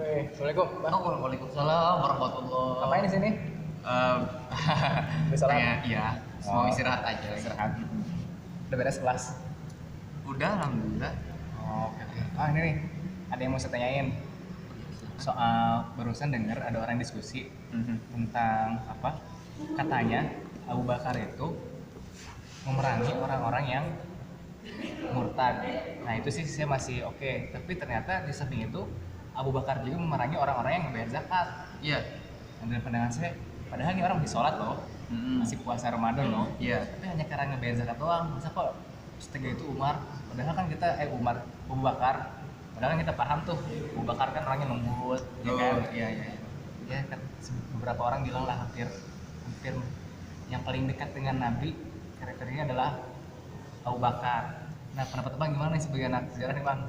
Assalamualaikum, Bang. Oh, waalaikumsalam warahmatullahi. Ngapain di sini? Eh, Habis sholat? iya, mau Oh. istirahat aja. Istirahat. Udah beres kelas? Udah, alhamdulillah. Oh, oke. Ini nih, ada yang mau saya tanyain. Soal barusan dengar ada orang diskusi tentang apa? Katanya Abu Bakar itu memerangi orang-orang yang murtad. Nah, itu sih saya masih oke. Tapi ternyata di samping itu Abu Bakar juga memerangi orang-orang yang membayar zakat. Iya. Dan pandangan saya, padahal ini orang masih sholat loh, masih puasa Ramadan loh. Iya. Tapi hanya karena ngebayar zakat doang. Masa kok setega itu Umar? Padahal kan kita Abu Bakar. Padahal kan kita paham tuh, Abu Bakar kan orangnya lembut, ya kan? Iya, iya. Ya kan beberapa orang bilang lah hampir yang paling dekat dengan Nabi karakternya adalah Abu Bakar. Nah, pendapat Bang gimana nih sebagai anak sejarah nih Bang?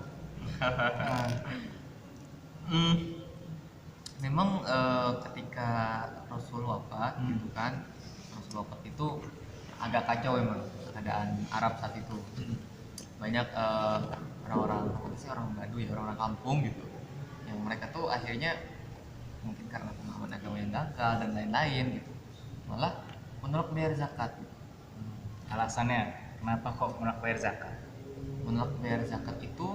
Memang ketika Rasul wafat gitu kan, Rasul wafat itu agak kacau memang keadaan Arab saat itu. Banyak orang-orang, apa sih, orang Baduy, orang-orang kampung gitu, yang mereka tuh akhirnya mungkin karena pemahaman agama yang dangkal dan lain-lain gitu, malah menolak bayar zakat gitu. Alasannya kenapa kok menolak bayar zakat? Menolak bayar zakat itu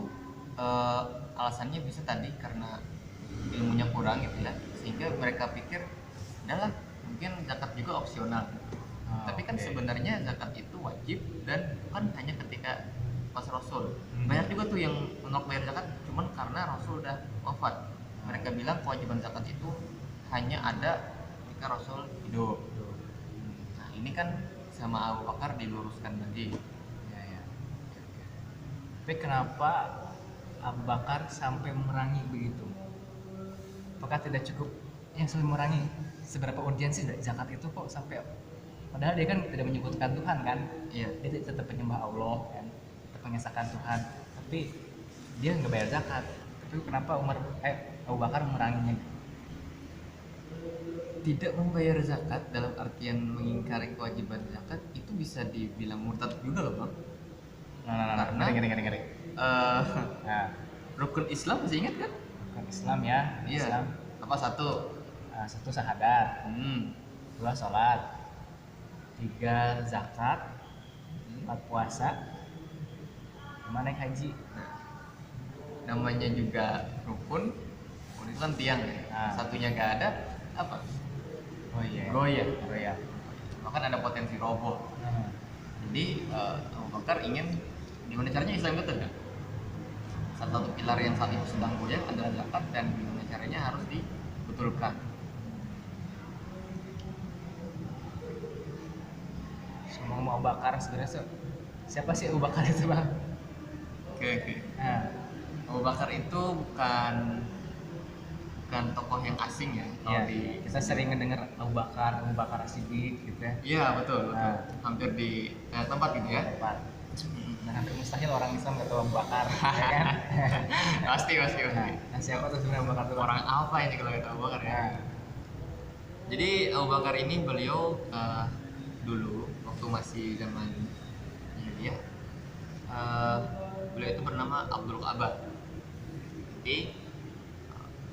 alasannya bisa tadi karena ilmunya kurang gitu ya, sehingga mereka pikir adalah mungkin zakat juga opsional. Tapi kan sebenarnya zakat itu wajib dan bukan hanya ketika pas Rasul. Banyak juga tuh yang menolak bayar zakat cuman karena Rasul udah wafat. Mereka bilang kewajiban zakat itu hanya ada ketika Rasul hidup. Nah, ini kan sama Abu Bakar diluruskan lagi. Ya. Tapi kenapa Abu Bakar sampai memerangi begitu? Apakah tidak cukup yang sampai memerangi? Seberapa urgensi zakat itu kok sampai? Padahal dia kan tidak menyebutkan Tuhan kan? Iya. Dia tetap penyembah Allah kan, tetap mengesahkan Tuhan. Tapi dia nggak bayar zakat. Tapi kenapa Abu Bakar memeranginya? Tidak membayar zakat dalam artian mengingkari kewajiban zakat itu bisa dibilang murtad juga loh, Bang. Karena ngeri. Nah, Rukun Islam masih ingat kan? bukan Islam ya. Iya. Islam. Apa satu? Satu syahadat, dua sholat, tiga zakat, empat puasa, lima naik haji. Namanya juga rukun itu kan tiang ya. Satunya nggak ada, apa? Oh iya. Goyah. Bahkan ada potensi roboh. Jadi Abu Bakar ingin gimana caranya Islam betul kan? Salah satu pilar yang saat itu sedang goyah adalah zakat, dan gimana caranya harus dibetulkan. Ngomong Abu Bakar sebenarnya siapa sih Abu Bakar itu Bang? Oke. Nah, Abu Bakar itu bukan tokoh yang asing ya. iya, kita sering mendengar Abu Bakar As-Siddiq gitu ya. Iya, betul. Hampir di tempat gitu ya. Tempat. Nah, hampir mustahil orang Islam nggak tahu Abu Bakar, ya kan? Pasti. Nah, siapa tuh sebenarnya Abu Bakar itu? Orang apa ini kalau kata Abu Bakar ya? Jadi Abu Bakar ini beliau dulu waktu masih zaman dia, beliau itu bernama Abdul Ka'bah. Jadi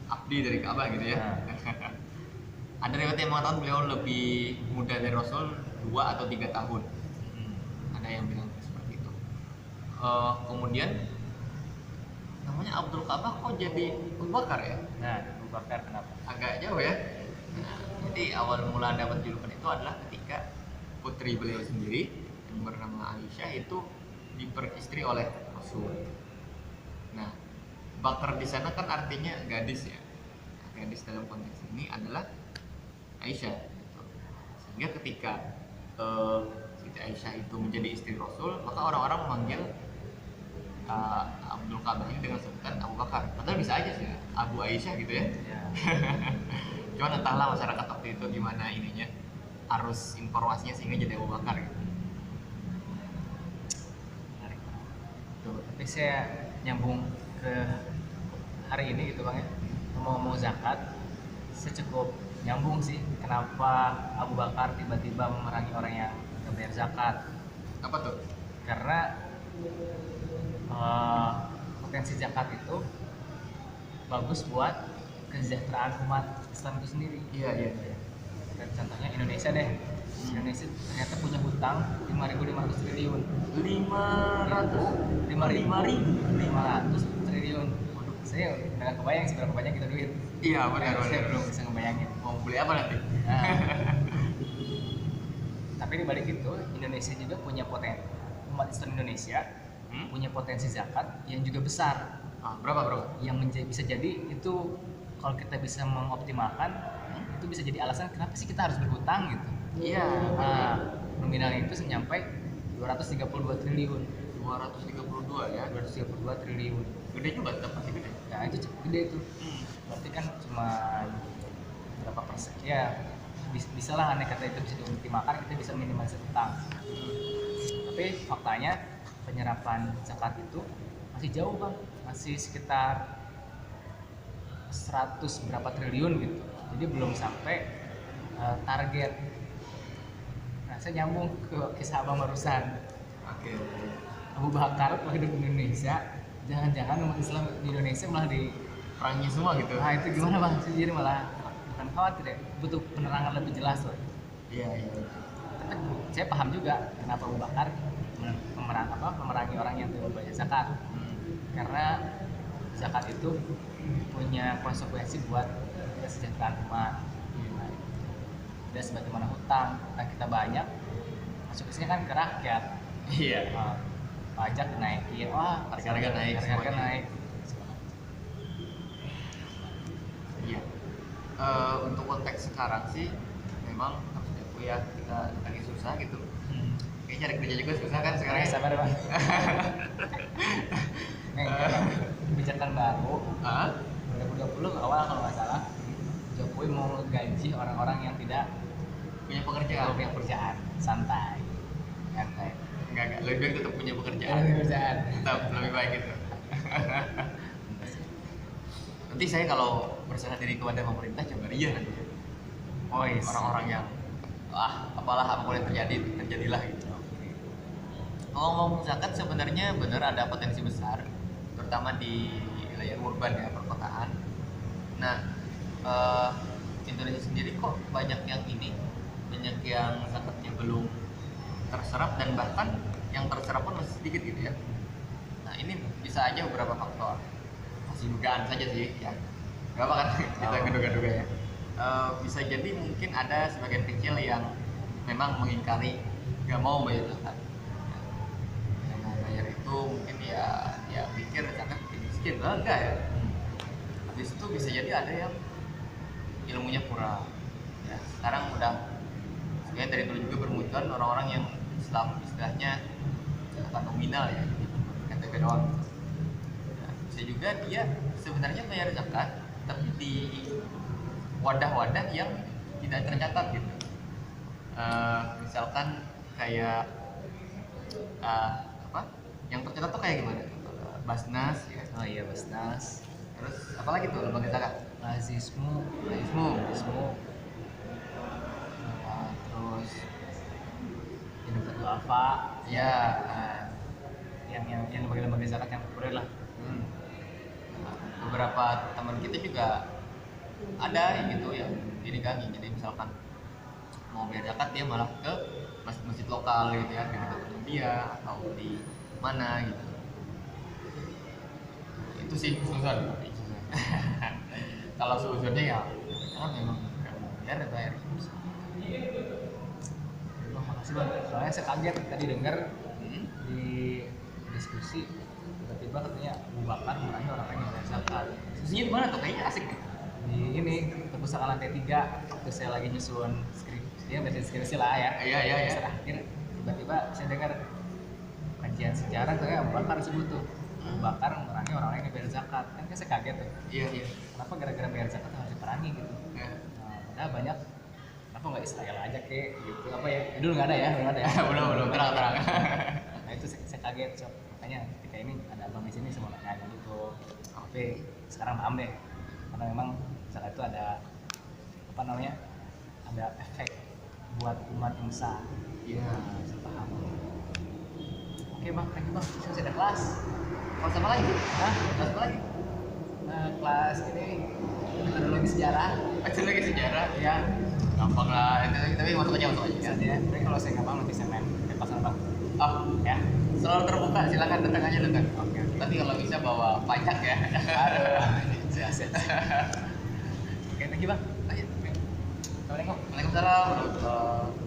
abdi dari Ka'bah gitu ya. Ada riwayat yang mengatakan beliau lebih muda dari Rasul 2 atau 3 tahun. Ada yang bilang seperti itu. Kemudian namanya Abdul Ka'bah kok jadi Abu Bakar ya? Nah, Abu Bakar kenapa? Agak jauh ya. Nah, jadi awal mula dapat julukan itu adalah ketika putri beliau sendiri yang bernama Aisyah itu diperistri oleh Rasul. Nah, Bakar di sana kan artinya gadis ya. Gadis dalam konteks ini adalah Aisyah. Gitu. Sehingga ketika Siti Aisyah itu menjadi istri Rasul, maka orang-orang memanggil Abdul Ka'bah ini dengan sebutan Abu Bakar. Padahal bisa aja sih Abu Aisyah gitu ya. Cuman entahlah masyarakat waktu itu gimana ininya, arus informasinya sehingga jadi Abu Bakar gitu. Tuh, tapi saya nyambung ke hari ini gitu Bang ya. Ngomong-ngomong zakat, saya cukup nyambung sih kenapa Abu Bakar tiba-tiba memerangi orang yang nggak bayar zakat. Apa tuh? Karena potensi zakat itu bagus buat kesejahteraan umat Islam itu sendiri. Iya. Dan contohnya Indonesia deh. Indonesia ternyata punya hutang 5.500 triliun. 500 triliun. Waduh, saya nggak kebayang seberapa banyak itu duit. Iya benar. Saya belum bisa ngebayangin. Mau beli apa nanti? Nah, tapi di balik itu Indonesia juga punya potensi, umat Islam Indonesia punya potensi zakat yang juga besar. Berapa? Yang bisa jadi itu kalau kita bisa mengoptimalkan itu bisa jadi alasan kenapa sih kita harus berhutang gitu. Iya. Nah, nominalnya itu sampai 232 triliun. 232 ya. 232 triliun. Gede juga, tetap masih gede. Ya itu gede tuh. Berarti kan cuma berapa persen? Ya bisa lah aneh kata itu bisa dioptimalkan, kita bisa minimalisir hutang. Tapi faktanya penyerapan zakat itu masih jauh bang, masih sekitar 100 berapa triliun gitu. Jadi belum sampai target. Nah saya nyambung ke kisah abang barusan. Oke. Abu Bakar waktu hidup di Indonesia, jangan-jangan umat Islam di Indonesia malah di Perangnya semua gitu. nah itu gimana bang? Jadi malah bukan khawatir ya, butuh penerangan lebih jelas loh. Iya. Tapi saya paham juga kenapa Abu Bakar memerangi orang yang tidak membayar zakat. Karena zakat itu punya konsekuensi buat kesejahteraan umat. Dan sebagaimana hutang kita banyak, masuknya kan ke rakyat. Iya. Pajak dinaikin, Harga-harga naik. harga naik. Iya. Untuk konteks sekarang sih memang harus diakui ya kita lagi susah gitu. Kayaknya cari kerja juga susah kan sekarang. Sabar bang. Kebijakan baru 2020 awal kalau nggak salah, Jokowi mau gaji orang-orang yang tidak Punya pekerjaan. punya pekerjaan, santai. Enggak, lebih baik tetap punya pekerjaan. Punya pekerjaan. Tetap lebih baik gitu. Nanti saya kalau berserah diri kepada pemerintah coba iya nanti. Oh yes. Orang-orang yang apa boleh terjadilah gitu. Kalau ngomong zakat sebenarnya benar ada potensi besar, terutama di wilayah urban ya, perkotaan. Nah, Indonesia sendiri kok banyak yang zakatnya belum terserap dan bahkan yang terserap pun masih sedikit gitu ya. Nah ini bisa aja beberapa faktor, masih dugaan saja sih ya. Gak apa kan kita geduga-geduga ya. Bisa jadi mungkin ada sebagian kecil yang memang mengingkari, gak mau bayar zakat. Yang mau bayar itu mungkin ya pikir zakat bikin miskin, enggak ya. Habis itu bisa jadi ada yang ilmunya kurang. Ya, sekarang udah sebenarnya dari dulu juga bermunculan orang-orang yang Islam istilahnya zakat nominal ya, KTP doang. Nah, bisa juga dia sebenarnya bayar zakat tapi di wadah-wadah yang tidak tercatat gitu. Misalkan kayak yang tercatat tuh kayak gimana? Basnas ya. Oh iya Basnas. Terus apalagi tuh lembaga zakat? Lazismu. Terus Indofat Duafa. Ya. Yang lembaga zakat yang populer lah. Beberapa teman kita juga ada yang gitu yang dinikahi. Jadi misalkan mau bayar zakat dia malah ke masjid lokal gitu ya, di dekat rumah dia atau di mana gitu. Itu sih susah. Kalau seuzonnya ya karena memang bayar. Makasih bang. Soalnya saya kaget tadi dengar di diskusi tiba-tiba katanya Abu Bakar memerangi orang-orang yang bayar zakat. Diskusinya di mana tuh? Kayaknya asik nih. Di ini perpustakaan lantai 3 waktu saya lagi nyusun skripsi, ya baca skripsi lah ya. Iya. Terakhir tiba-tiba saya dengar kajian sejarah katanya Abu Bakar disebut tuh. Abu Bakar memerangi orang-orang yang bayar zakat. Kan saya kaget tuh. Iya. Kenapa gara-gara bayar zakat harus diperangi gitu? Ya. Padahal banyak. Kenapa nggak Israel aja kek gitu? Apa ya? Dulu nggak ada ya? belum terang. Nah itu saya kaget, so. Makanya ketika ini ada abang di sini semua nanya gitu. Tapi sekarang paham deh, karena memang zakat itu ada apa namanya? Ada efek buat umat yang besar. Iya. Saya paham. Oke bang, thank you bang. Saya ada kelas. Kelas apa lagi? Hah? Kelas apa lagi? kelas ini metodologi sejarah. Lagi sejarah. Ya, Gampang lah. Tapi masuk aja. bisa aja. Tapi kalau saya nggak paham nanti saya main ke kelas apa? Oh, Ya. selalu terbuka. Silakan datang aja datang. Oke. Tapi kalau bisa bawa pajak ya. Aduh. Siap. Oke, thank you bang. Ayo. Assalamualaikum. Waalaikumsalam warahmatullahi